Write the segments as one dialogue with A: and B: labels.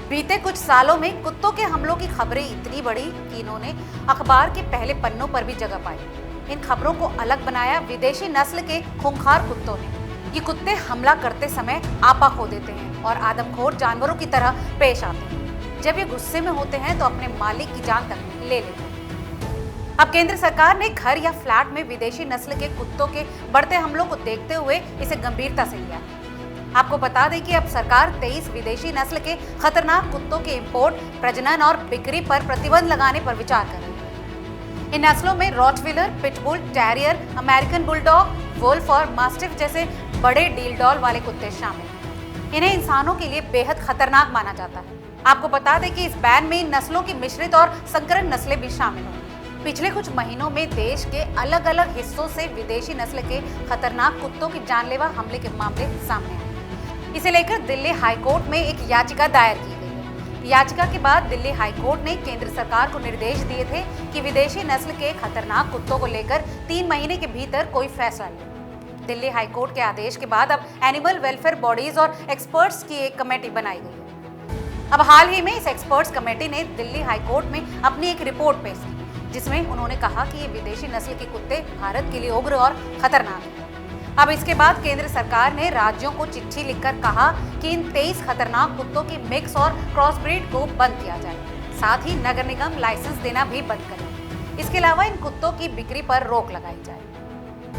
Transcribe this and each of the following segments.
A: बीते कुछ सालों में कुत्तों के हमलों की खबरें इतनी बढ़ी कि इन्होंने अखबार के पहले पन्नों पर भी जगह पाई। इन खबरों को अलग बनाया विदेशी नस्ल के खूंखार कुत्तों ने। ये कुत्ते हमला करते समय आपा खो देते हैं और आदमखोर जानवरों की तरह पेश आते हैं। जब ये गुस्से में होते हैं तो अपने मालिक की जान तक ले लेते हैं। अब केंद्र सरकार ने घर या फ्लैट में विदेशी नस्ल के कुत्तों के बढ़ते हमलों को देखते हुए इसे गंभीरता से लिया। आपको बता दें कि अब सरकार 23 विदेशी नस्ल के खतरनाक कुत्तों के इंपोर्ट, प्रजनन और बिक्री पर प्रतिबंध लगाने पर विचार कर रही है। इन नस्लों में rottweiler, pitbull, terrier, American bulldog, wolf और मास्टिफ जैसे बड़े डीलडॉल वाले कुत्ते शामिल हैं। इन्हें इंसानों के लिए बेहद खतरनाक माना जाता है। आपको बता दें कि इस बैन में इन नस्लों की मिश्रित और संकरण नस्लें भी शामिल होंगी। पिछले कुछ महीनों में देश के अलग अलग हिस्सों से विदेशी नस्ल के खतरनाक कुत्तों की जानलेवा हमले के मामले सामने आए। इसे लेकर दिल्ली हाईकोर्ट में एक याचिका दायर की गई है। याचिका के बाद दिल्ली हाईकोर्ट ने केंद्र सरकार को निर्देश दिए थे कि विदेशी नस्ल के खतरनाक कुत्तों को लेकर 3 महीने के भीतर कोई फैसला ले। दिल्ली हाईकोर्ट के आदेश के बाद अब एनिमल वेलफेयर बॉडीज और एक्सपर्ट्स की एक कमेटी बनाई गई है। अब हाल ही में इस एक्सपर्ट्स कमेटी ने दिल्ली हाईकोर्ट में अपनी एक रिपोर्ट पेश की, जिसमें उन्होंने कहा कि ये विदेशी नस्ल के कुत्ते भारत के लिए उग्र और खतरनाक हैं। अब इसके बाद केंद्र सरकार ने राज्यों को चिट्ठी लिखकर कहा कि इन 23 खतरनाक कुत्तों की मिक्स और क्रॉसब्रीड को बंद किया जाए। साथ ही नगर निगम लाइसेंस देना भी बंद करे। इसके अलावा इन कुत्तों की बिक्री पर रोक लगाई जाए।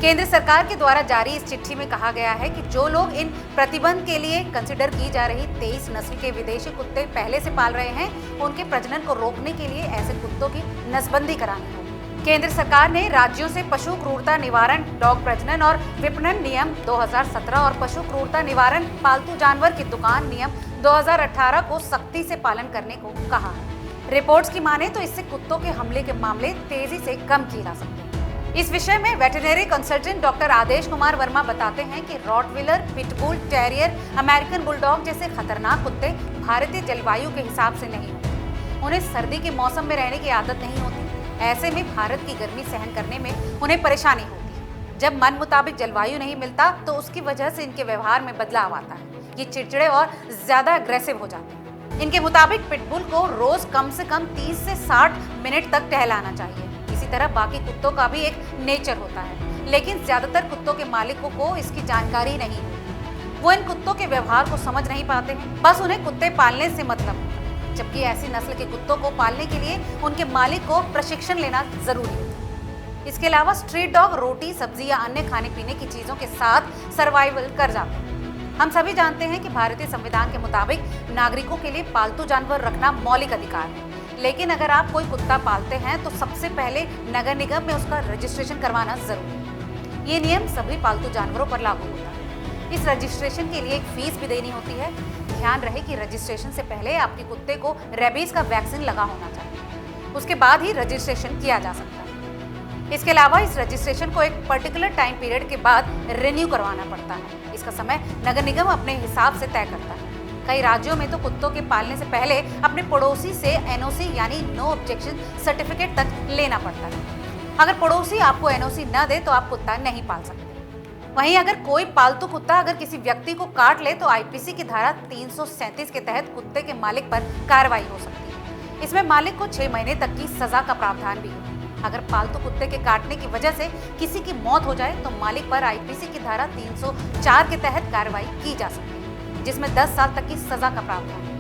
A: केंद्र सरकार के द्वारा जारी इस चिट्ठी में कहा गया है कि जो लोग इन प्रतिबंध के लिए कंसिडर की जा रही 23 नस्ल के विदेशी कुत्ते पहले से पाल रहे हैं, उनके प्रजनन को रोकने के लिए ऐसे कुत्तों की नसबंदी करानी होगी। केंद्र सरकार ने राज्यों से पशु क्रूरता निवारण, डॉग प्रजनन और विपणन नियम 2017 और पशु क्रूरता निवारण, पालतू जानवर की दुकान नियम 2018 को सख्ती से पालन करने को कहा है। रिपोर्ट्स की माने तो इससे कुत्तों के हमले के मामले तेजी से कम किए जा सकते हैं। इस विषय में वेटरनरी कंसल्टेंट डॉक्टर आदेश कुमार वर्मा बताते हैं कि Rottweiler, pitbull, terrier, American bulldog जैसे खतरनाक कुत्ते भारतीय जलवायु के हिसाब से नहीं होते। उन्हें सर्दी के मौसम में रहने की आदत नहीं होती। ऐसे में भारत की गर्मी सहन करने में उन्हें परेशानी होती है। जब मन मुताबिक जलवायु नहीं मिलता तो उसकी वजह से इनके व्यवहार में बदलाव आता है। ये चिड़चिड़े और ज्यादा अग्रेसिव हो जाते हैं। इनके मुताबिक पिटबुल को रोज कम से कम 30 से 60 मिनट तक टहलाना चाहिए। इसी तरह बाकी कुत्तों का भी एक नेचर होता है, लेकिन ज्यादातर कुत्तों के मालिकों को इसकी जानकारी नहीं होती। वो इन कुत्तों के व्यवहार को समझ नहीं पाते हैं। बस उन्हें कुत्ते पालने से मतलब होता है। जबकि ऐसी नस्ल के कुत्तों को पालने के लिए उनके मालिक को प्रशिक्षण लेना जरूरी होता है। इसके अलावा स्ट्रीट डॉग रोटी, सब्जी या अन्य खाने पीने की चीजों के साथ सर्वाइवल कर जाते हैं। हम सभी जानते हैं कि भारतीय संविधान के मुताबिक नागरिकों के लिए पालतू जानवर रखना मौलिक अधिकार है। लेकिन अगर आप कोई कुत्ता पालते हैं तो सबसे पहले नगर निगम में उसका रजिस्ट्रेशन करवाना जरूरी है। ये नियम सभी पालतू जानवरों पर लागू होता है। इस रजिस्ट्रेशन के लिए एक फीस भी देनी होती है। ध्यान रहे कि रजिस्ट्रेशन से पहले आपके कुत्ते को रेबीज का वैक्सीन लगा होना चाहिए। उसके बाद ही रजिस्ट्रेशन किया जा सकता है। इसके अलावा इस रजिस्ट्रेशन को एक पर्टिकुलर टाइम पीरियड के बाद रिन्यू करवाना पड़ता है। इसका समय नगर निगम अपने हिसाब से तय करता है। कई राज्यों में तो कुत्तों के पालने से पहले अपने पड़ोसी से एनओसी यानी नो ऑब्जेक्शन सर्टिफिकेट तक लेना पड़ता है। अगर पड़ोसी आपको एनओसी न दे तो आप कुत्ता नहीं पाल सकते। वहीं अगर कोई पालतू कुत्ता अगर किसी व्यक्ति को काट ले तो आईपीसी की धारा 337 के तहत कुत्ते के मालिक पर कार्रवाई हो सकती है। इसमें मालिक को 6 महीने तक की सजा का प्रावधान भी है। अगर पालतू कुत्ते के काटने की वजह से किसी की मौत हो जाए तो मालिक पर आईपीसी की धारा 304 के तहत कार्रवाई की जा सकती है, जिसमें 10 साल तक की सजा का प्रावधान है।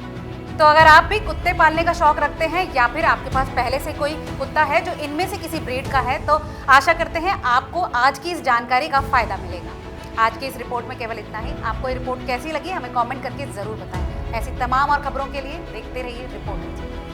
A: तो अगर आप भी कुत्ते पालने का शौक रखते हैं या फिर आपके पास पहले से कोई कुत्ता है जो इनमें से किसी ब्रीड का है, तो आशा करते हैं आपको आज की इस जानकारी का फायदा मिलेगा। आज की इस रिपोर्ट में केवल इतना ही। आपको ये रिपोर्ट कैसी लगी हमें कमेंट करके जरूर बताएं। ऐसी तमाम और खबरों के लिए देखते रहिए रिपोर्ट।